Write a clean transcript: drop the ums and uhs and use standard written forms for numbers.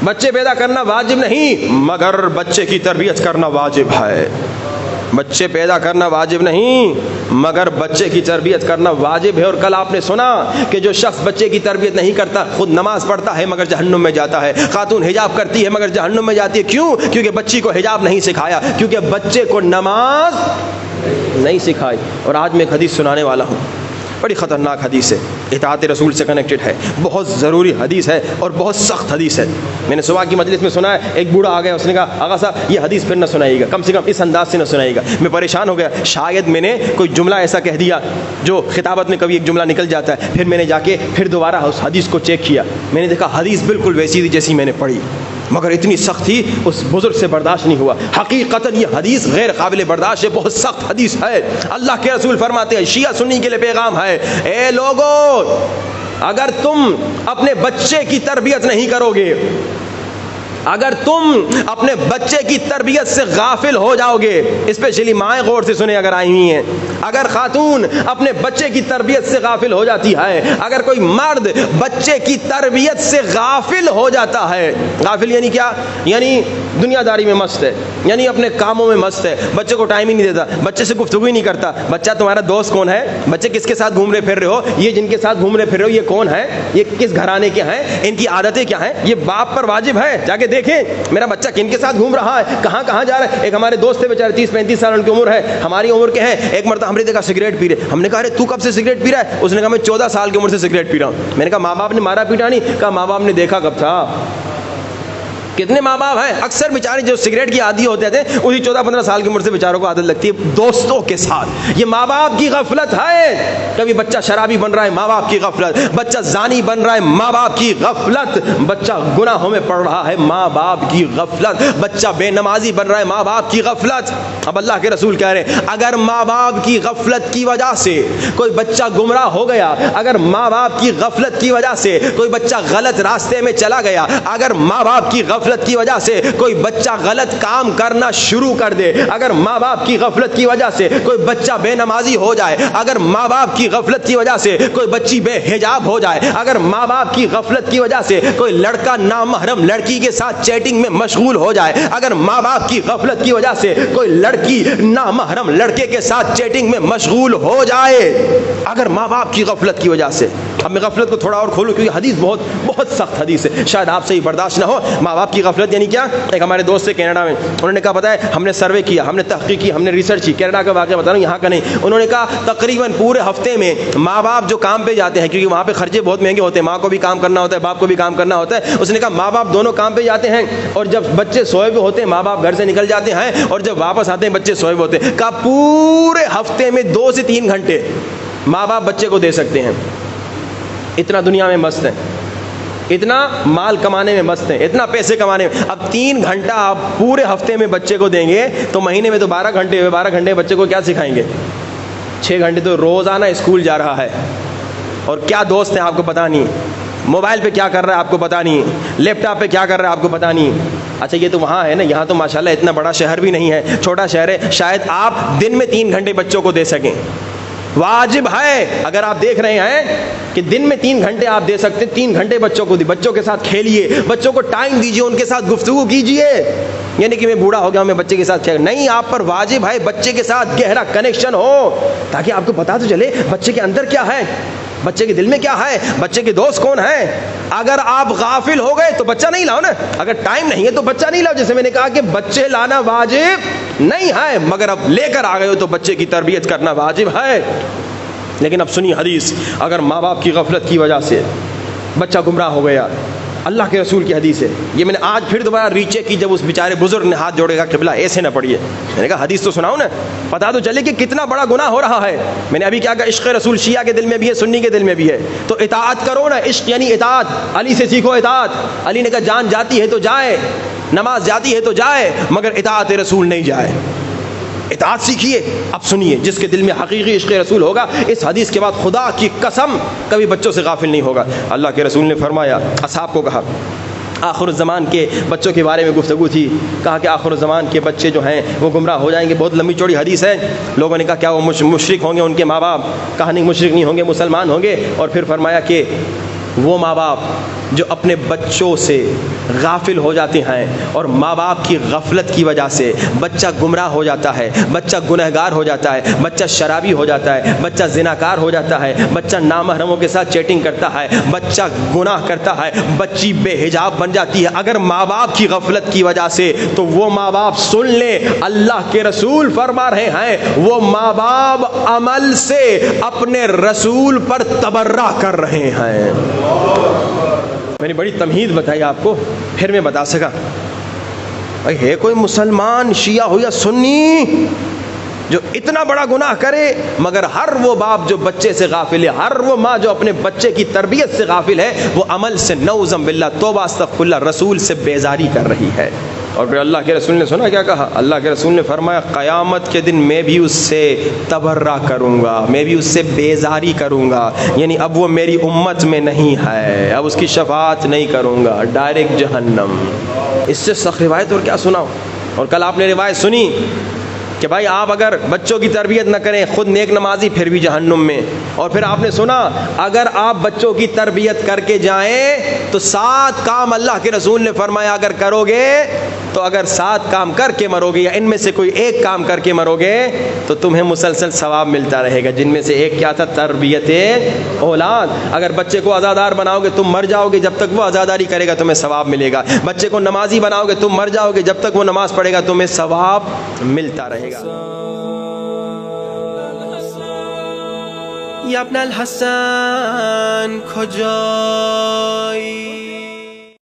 بچے پیدا کرنا واجب نہیں مگر بچے کی تربیت کرنا واجب ہے. بچے پیدا کرنا واجب نہیں مگر بچے کی تربیت کرنا واجب ہے. اور کل آپ نے سنا کہ جو شخص بچے کی تربیت نہیں کرتا خود نماز پڑھتا ہے مگر جہنم میں جاتا ہے. خاتون حجاب کرتی ہے مگر جہنم میں جاتی ہے. کیوں؟ کیونکہ بچی کو حجاب نہیں سکھایا, کیونکہ بچے کو نماز نہیں سکھائی. اور آج میں ایک حدیث سنانے والا ہوں, بڑی خطرناک حدیث ہے, اطاعت رسول سے کنیکٹڈ ہے, بہت ضروری حدیث ہے اور بہت سخت حدیث ہے. میں نے صبح کی مجلس میں سنا ہے, ایک بوڑھا آ گیا, اس نے کہا آغا صاحب یہ حدیث پھر نہ سنائیے گا, کم سے کم اس انداز سے نہ سنائیے گا. میں پریشان ہو گیا, شاید میں نے کوئی جملہ ایسا کہہ دیا جو خطابت میں کبھی ایک جملہ نکل جاتا ہے. پھر میں نے جا کے پھر دوبارہ اس حدیث کو چیک کیا, میں نے دیکھا حدیث بالکل ویسی تھی جیسی میں نے پڑھی, مگر اتنی سخت تھی اس بزرگ سے برداشت نہیں ہوا. حقیقتاً یہ حدیث غیر قابل برداشت ہے, بہت سخت حدیث ہے. اللہ کے رسول فرماتے ہیں, شیعہ سنی کے لیے پیغام ہے, اے لوگو اگر تم اپنے بچے کی تربیت نہیں کرو گے, اگر تم اپنے بچے کی تربیت سے غافل ہو جاؤ گے, اسپیشلی مائیں غور سے سنیں اگر آئی ہوئی ہیں, اگر خاتون اپنے بچے کی تربیت سے غافل ہو جاتی ہے, اگر کوئی مرد بچے کی تربیت سے غافل ہو جاتا ہے, غافل یعنی کیا؟ یعنی دنیا داری میں مست ہے, یعنی اپنے کاموں میں مست ہے, بچے کو ٹائم ہی نہیں دیتا, بچے سے گفتگو ہی نہیں کرتا. بچہ تمہارا دوست کون ہے؟ بچے کس کے ساتھ گھوم رہے پھر رہے ہو؟ یہ جن کے ساتھ گھوم رہے پھر رہے ہو یہ کون ہے؟ یہ کس گھرانے کے ہیں؟ ان کی عادتیں کیا ہیں؟ یہ باپ پر واجب ہے جا کے دیکھیں میرا بچہ کن کے ساتھ گھوم رہا ہے, کہاں کہاں جا رہا ہے. ایک ہمارے دوست تھے بیچارے 30-35 سال ان کی عمر ہے, ہماری عمر کے ہیں. ایک مرتبہ ہم نے دیکھا سگریٹ پی رہے, ہم نے کہا ارے تو کب سے سگریٹ پی رہا ہے؟ اس نے کہا میں 14 سال کی عمر سے سگریٹ پی رہا ہوں. میں نے کہا ماں باپ نے مارا پیٹا نہیں؟ کہا ماں باپ نے دیکھا کب تھا. کتنے ماں باپ ہیں اکثر بیچارے جو سگریٹ کی عادی ہوتے تھے اسی 14-15 سال کی عمر سے بیچاروں کو عادت لگتی ہے دوستوں کے ساتھ. یہ ماں باپ کی غفلت ہے. کبھی بچہ شرابی بن رہا ہے, ماں باپ کی غفلت. بچہ زانی بن رہا ہے, ماں باپ کی غفلت. بچہ گناہوں میں پڑ رہا ہے, ماں باپ کی غفلت. بچہ بے نمازی بن رہا ہے, ماں باپ کی غفلت. اب اللہ کے رسول کہہ رہے ہیں اگر ماں باپ کی غفلت کی وجہ سے کوئی بچہ گمراہ ہو گیا, اگر ماں باپ کی غفلت کی وجہ سے کوئی بچہ غلط راستے میں چلا گیا, اگر ماں باپ کی غفلت کی وجہ سے کوئی بچہ غلط کام کرنا شروع کر دے, اگر ماں باپ کی غفلت کی وجہ سے کوئی بچہ بے نمازی ہو جائے, اگر ماں باپ کی غفلت کی وجہ سے کوئی بچی بے حجاب ہو جائے, اگر ماں باپ کی غفلت کی وجہ سے کوئی لڑکا نامحرم لڑکی کے ساتھ چیٹنگ میں مشغول ہو جائے, اگر ماں باپ کی غفلت کی وجہ سے کوئی لڑکی نامحرم لڑکے کے ساتھ چیٹنگ میں مشغول ہو جائے, اگر ماں باپ کی غفلت کی وجہ سے. اب میں غفلت کو تھوڑا اور کھولوں کیونکہ حدیث بہت بہت سخت حدیث ہے, شاید آپ سے ہی برداشت نہ ہو. ماں باپ کی غفلت یعنی کیا؟ ایک ہمارے دوست تھے کینیڈا میں, انہوں نے کہا پتہ ہے ہم نے سروے کیا, ہم نے تحقیق کی, ہم نے ریسرچ کی, کینیڈا کا واقعہ بتا رہا ہوں یہاں کا نہیں. انہوں نے کہا تقریباً پورے ہفتے میں ماں باپ جو کام پہ جاتے ہیں, کیونکہ وہاں پہ خرچے بہت مہنگے ہوتے ہیں, ماں کو بھی کام کرنا ہوتا ہے, باپ کو بھی کام کرنا ہوتا ہے. اس نے کہا ماں باپ دونوں کام پہ جاتے ہیں, اور جب بچے سوئے ہوئے ہوتے ہیں ماں باپ گھر سے نکل جاتے ہیں, اور جب واپس آتے ہیں بچے سوئے ہوئے ہوتے ہیں. کہا پورے ہفتے میں 2 سے 3 گھنٹے ماں باپ بچے کو دے سکتے ہیں. اتنا دنیا میں مست ہیں, اتنا مال کمانے میں مست ہیں, اتنا پیسے کمانے میں. اب 3 گھنٹہ آپ پورے ہفتے میں بچے کو دیں گے تو مہینے میں تو 12 گھنٹے ہوئے. 12 گھنٹے بچے کو کیا سکھائیں گے؟ 6 گھنٹے تو روزانہ اسکول جا رہا ہے, اور کیا دوست ہیں آپ کو پتہ نہیں, موبائل پہ کیا کر رہا ہے آپ کو پتہ نہیں, لیپ ٹاپ پہ کیا کر رہا ہے آپ کو پتہ نہیں. اچھا یہ تو وہاں ہے نا, یہاں تو ماشاءاللہ اتنا بڑا شہر بھی نہیں ہے, چھوٹا شہر ہے, شاید آپ دن میں 3 گھنٹے بچوں کو دے سکیں. واجب ہے اگر آپ دیکھ رہے ہیں کہ دن میں 3 گھنٹے آپ دے سکتے ہیں, 3 گھنٹے بچوں کو دی, بچوں کے ساتھ کھیلیے, بچوں کو ٹائم دیجیے, ان کے ساتھ گفتگو کیجیے. یعنی کہ میں بوڑھا ہو گیا میں بچے کے ساتھ کھیل نہیں, آپ پر واجب ہے بچے کے ساتھ گہرا کنیکشن ہو, تاکہ آپ کو پتا تو چلے بچے کے اندر کیا ہے, بچے کے دل میں کیا ہے, بچے کے دوست کون ہیں. اگر آپ غافل ہو گئے تو بچہ نہیں لاؤ نا, اگر ٹائم نہیں ہے تو بچہ نہیں لاؤ. جیسے میں نے کہا کہ بچے لانا واجب نہیں ہے, مگر اب لے کر آ گئے ہو تو بچے کی تربیت کرنا واجب ہے. لیکن اب سنی حدیث, اگر ماں باپ کی غفلت کی وجہ سے بچہ گمراہ ہو گیا, اللہ کے رسول کی حدیث ہے, یہ میں نے آج پھر دوبارہ ریچیک کی, جب اس بیچارے بزرگ نے ہاتھ جوڑے گا قبلہ ایسے نہ پڑھیے, میں نے کہا حدیث تو سناؤ نا, پتا تو چلے کہ کتنا بڑا گناہ ہو رہا ہے. میں نے ابھی کیا کہا, عشق رسول شیعہ کے دل میں بھی ہے, سنی کے دل میں بھی ہے, تو اطاعت کرو نا. عشق یعنی اطاعت, علی سے سیکھو اطاعت. علی نے کہا جان جاتی ہے تو جائے, نماز جاتی ہے تو جائے, مگر اطاعت رسول نہیں جائے. اطاعت سیکھیے. اب سنیے, جس کے دل میں حقیقی عشق رسول ہوگا اس حدیث کے بعد خدا کی قسم کبھی بچوں سے غافل نہیں ہوگا. اللہ کے رسول نے فرمایا, اصحاب کو کہا, آخر الزمان کے بچوں کے بارے میں گفتگو تھی, کہا کہ آخر الزمان کے بچے جو ہیں وہ گمراہ ہو جائیں گے. بہت لمبی چوڑی حدیث ہے. لوگوں نے کہا کیا وہ مشرک ہوں گے ان کے ماں باپ؟ کہا نہیں مشرک نہیں ہوں گے, مسلمان ہوں گے. اور پھر فرمایا کہ وہ ماں باپ جو اپنے بچوں سے غافل ہو جاتے ہیں اور ماں باپ کی غفلت کی وجہ سے بچہ گمراہ ہو جاتا ہے، بچہ گنہگار ہو جاتا ہے، بچہ شرابی ہو جاتا ہے، بچہ زناکار ہو جاتا ہے، بچہ نامحرموں کے ساتھ چیٹنگ کرتا ہے، بچہ گناہ کرتا ہے، بچی بے حجاب بن جاتی ہے اگر ماں باپ کی غفلت کی وجہ سے، تو وہ ماں باپ سن لیں اللہ کے رسول فرما رہے ہیں وہ ماں باپ عمل سے اپنے رسول پر تبرہ کر رہے ہیں۔ میں نے بڑی تمہید بتائی آپ کو، پھر میں بتا سکا بھائی ہے کوئی مسلمان شیعہ ہو یا سنی جو اتنا بڑا گناہ کرے، مگر ہر وہ باپ جو بچے سے غافل ہے، ہر وہ ماں جو اپنے بچے کی تربیت سے غافل ہے، وہ عمل سے نعوذ باللہ توبہ استغفر اللہ رسول سے بیزاری کر رہی ہے۔ اور پھر اللہ کے رسول نے سنا کیا کہا؟ اللہ کے رسول نے فرمایا قیامت کے دن میں بھی اس سے تبرہ کروں گا، میں بھی اس سے بیزاری کروں گا، یعنی اب وہ میری امت میں نہیں ہے، اب اس کی شفاعت نہیں کروں گا، ڈائریکٹ جہنم۔ اس سے سخت روایت اور کیا سناؤ؟ اور کل آپ نے روایت سنی کہ بھائی آپ اگر بچوں کی تربیت نہ کریں، خود نیک نمازی پھر بھی جہنم میں۔ اور پھر آپ نے سنا اگر آپ بچوں کی تربیت کر کے جائیں تو 7 کام اللہ کے رسول نے فرمایا اگر کرو گے تو اگر 7 کام کر کے مرو گے یا ان میں سے کوئی ایک کام کر کے مرو گے تو تمہیں مسلسل ثواب ملتا رہے گا، جن میں سے ایک کیا تھا؟ تربیت اولاد۔ اگر بچے کو عزادار بناؤ گے تم مر جاؤ گے، جب تک وہ عزاداری کرے گا تمہیں ثواب ملے گا۔ بچے کو نمازی بناؤ گے تم مر جاؤ گے، جب تک وہ نماز پڑھے گا تمہیں ثواب ملتا رہے گا۔ یا ابن الحسن کجایی؟